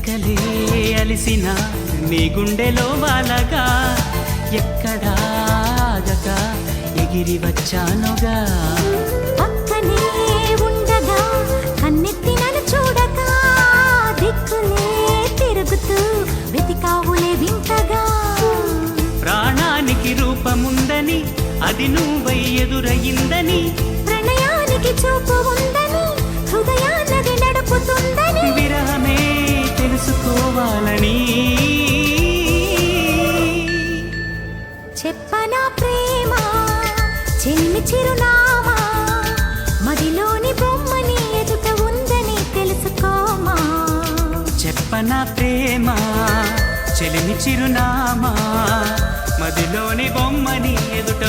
రెక్కలే అలిసిన నీ గుండెలో వాలగా ఎక్కడా ఆగక ఎగిరి వచ్చానుగా పక్కనే ఉండగా కన్నెత్తి నన్ను చూడక దిక్కులే తిరుగుతూ వెతికావులే వింతగా ప్రాణానికి రూపముందని అది నువ్వై ఎదురయ్యిందని ప్రణయానికి చూపు ఉందని హృదయాన్నది నడుపుతుందని విరహమే తెలుసుకోవాలని చెప్పనా ప్రేమ చెల్లి చిరునామా మదిలోని బొమ్మని ఎదుట ఉందని తెలుసుకోమా చెప్పనా ప్రేమ చెలిమి చిరునామా మదిలోని బొమ్మని ఎదుట